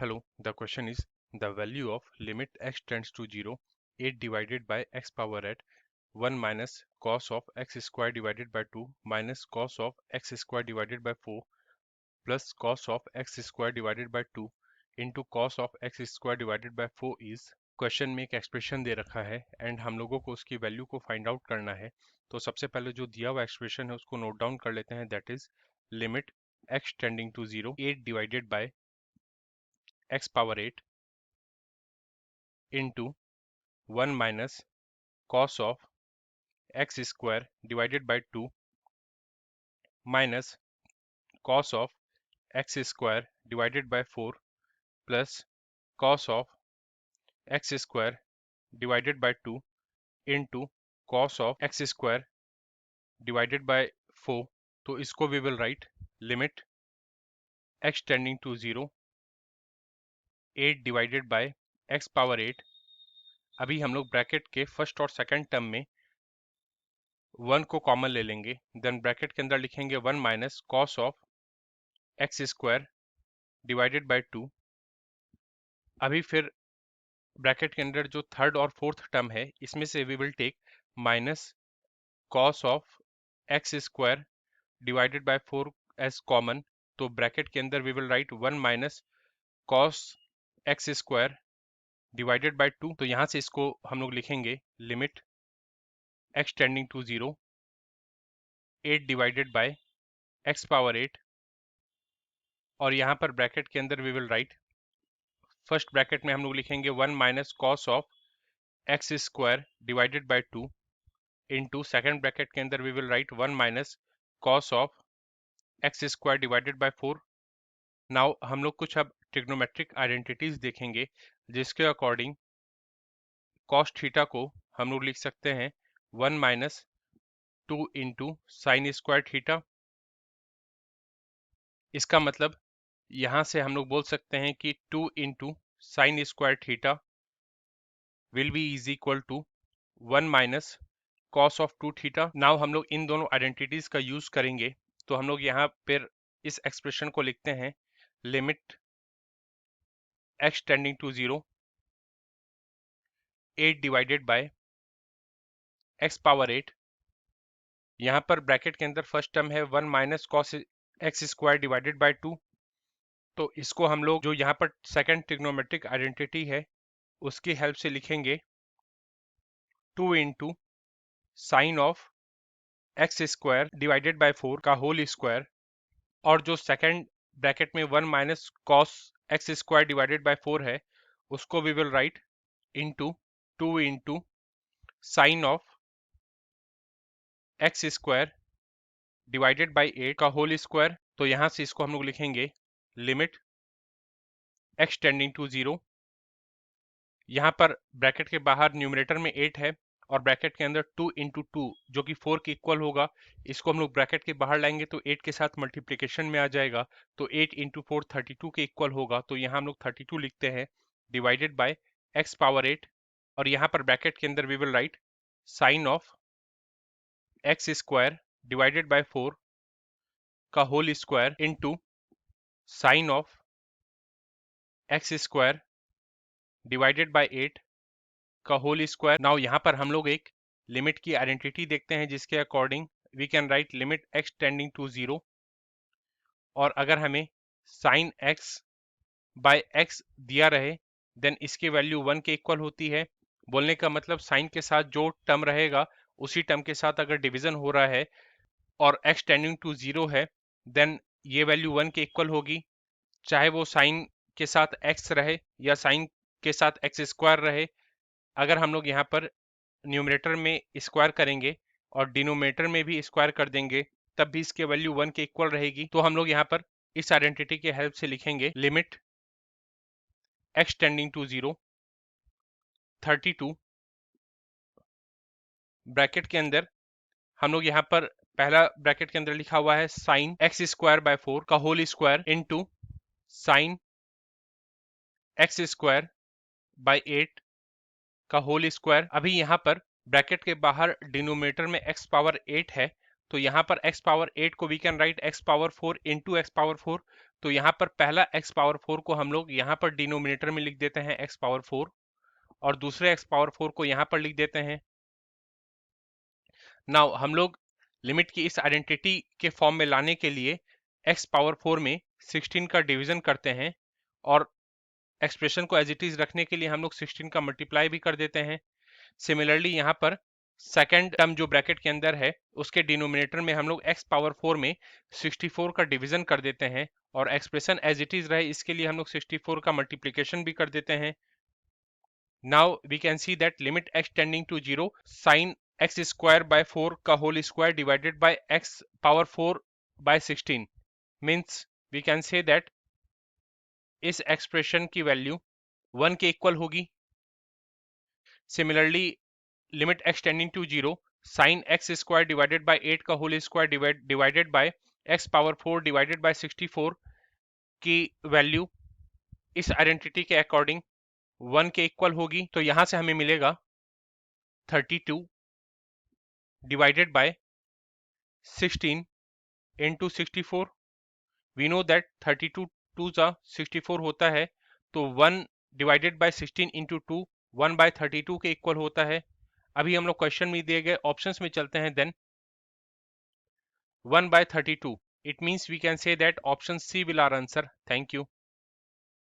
Hello, the question is the value of limit x tends to 0, 8 divided by x power at 1 minus cos of x square divided by 2 minus cos of x square divided by 4 plus cos of x square divided by 2 into cos of x square divided by 4 is। Question में एक expression दे रखा है and हम लोगों को उसकी value को find out करना है। तो सबसे पहले जो दिया हुआ एक्सप्रेशन है उसको नोट डाउन कर लेते हैं, that is limit x tending to 0, 8 divided by x power 8 into 1 minus cos of x square divided by 2 minus cos of x square divided by 4 plus cos of x square divided by 2 into cos of x square divided by 4। तो इसको we will write limit x tending to 0, 8 divided by x power 8। अभी हम लोग bracket के first और second term में 1 को common ले लेंगे, देन ब्रैकेट के अंदर लिखेंगे 1 minus cos of x square divided by 2। अभी फिर ब्रैकेट के अंदर जो थर्ड और फोर्थ टर्म है इसमें से we will take minus cos of x square divided by 4 as common. तो ब्रैकेट के अंदर we will write 1 minus cos x square divided by 2। तो यहाँ से इसको हम लोग लिखेंगे limit x tending to 0, 8 divided by x power 8। और यहाँ पर ब्रैकेट के अंदर we will write, first bracket में हम लोग लिखेंगे 1 minus cos of x square divided by 2 into second bracket के अंदर we will write 1 minus cos of x square divided by 4। Now हम लोग कुछ अब ट्रिग्नोमेट्रिक आइडेंटिटीज देखेंगे जिसके अकॉर्डिंग कॉस थीटा को हम लोग लिख सकते हैं 1 minus 2 into sine square theta. इसका मतलब यहाँ से हम लोग बोल सकते हैं कि 2 into sine square theta will be is equal to 1 minus cos of 2 theta. Now हम लोग इन दोनों आइडेंटिटीज का यूज करेंगे, तो हम लोग यहाँ पर इस एक्सप्रेशन को लिखते हैं limit x tending to 0, 8 divided by x power 8। यहाँ पर ब्रैकेट के अंदर फर्स्ट टर्म है 1 minus cos x square divided by 2। तो इसको हम लोग जो यहाँ पर सेकंड ट्रिग्नोमेट्रिक आइडेंटिटी है उसकी हेल्प से लिखेंगे 2 into sine of x square divided by 4 का होल स्क्वायर। और जो सेकंड ब्रैकेट में 1 minus cos x square divided by 4 है उसको we will write into 2 into sine of x square divided by 8 का होल स्क्वायर। तो यहाँ से इसको हम लोग लिखेंगे लिमिट x टेंडिंग टू 0। यहाँ पर ब्रैकेट के बाहर न्यूमरेटर में 8 है और ब्रैकेट के अंदर 2 इंटू 2 जो कि 4 के इक्वल होगा। इसको हम लोग ब्रैकेट के बाहर लाएंगे तो 8 के साथ मल्टीप्लिकेशन में आ जाएगा, तो 8 इंटू 4 32 के इक्वल होगा। तो यहाँ हम लोग 32 लिखते हैं डिवाइडेड बाय x पावर 8। और यहाँ पर ब्रैकेट के अंदर we will write sine of x square divided by 4 का whole square into sine of x square divided by 8 का होल स्क्वायर। नाउ यहाँ पर हम लोग एक लिमिट की आइडेंटिटी देखते हैं जिसके according we can write limit x tending to 0। और अगर हमें साइन x बाय x दिया रहे देन इसकी वैल्यू 1 के इक्वल होती है। बोलने का मतलब साइन के साथ जो टर्म रहेगा उसी टर्म के साथ अगर डिवीजन हो रहा है और x टेंडिंग टू 0 है देन ये वैल्यू 1 के इक्वल होगी, चाहे वो साइन के साथ x रहे या साइन के साथ एक्स स्क्वायर रहे। अगर हम लोग यहाँ पर न्यूमरेटर में स्क्वायर करेंगे और डिनोमिनेटर में भी स्क्वायर कर देंगे तब भी इसके वैल्यू 1 के इक्वल रहेगी। तो हम लोग यहाँ पर इस आइडेंटिटी के हेल्प से लिखेंगे limit x tending to 0, 32 bracket के अंदर हम लोग यहाँ पर पहला ब्रैकेट के अंदर लिखा हुआ है साइन एक्स स्क्वायर बाय 4 का whole square into sine x square by 8 का होल स्क्वायर। अभी यहाँ पर ब्रैकेट के बाहर डिनोमिनेटर में x पावर 8 है, तो यहाँ पर x पावर 8 को we can write x power 4 into x power 4। तो यहाँ पर पहला x पावर 4 को हम लोग यहाँ पर डिनोमिनेटर में लिख देते हैं x पावर 4, और दूसरे x पावर 4 को यहाँ पर लिख देते हैं। नाउ हम लोग लिमिट की इस आइडेंटिटी के फॉर्म में लाने के लिए x पावर 4 में 16 का डिवीजन करते हैं, और एक्सप्रेशन को एज इट इज रखने के लिए हम लोग 16 का मल्टीप्लाई भी कर देते हैं। सिमिलरली यहाँ पर सेकेंड टर्म जो ब्रैकेट के अंदर है उसके डिनोमिनेटर में हम लोग x पावर 4 में 64 का डिवीजन कर देते हैं, और एक्सप्रेशन एज इट इज रहे इसके लिए हम लोग 64 का मल्टीप्लिकेशन भी कर देते हैं। Now we can see that limit x tending to 0 sine x square by 4 का whole square divided by x power 4 by 16 means we can say that इस एक्सप्रेशन की वैल्यू 1 के इक्वल होगी। Similarly limit x tending to 0 sine x square divided by 8 का whole square divided by x power 4 divided by 64 की value इस identity के according 1 के equal होगी। तो यहां से हमें मिलेगा 32 divided by 16 into 64। We know that 32 two 64 होता है, तो 1 डिवाइडेड बाय 16 इंटू 2 1 बाय 32 के इक्वल होता है। अभी हम लोग क्वेश्चन में दिए गए ऑप्शंस में चलते हैं। Then 1 by 32, it means we can say that option C will our answer. Thank you.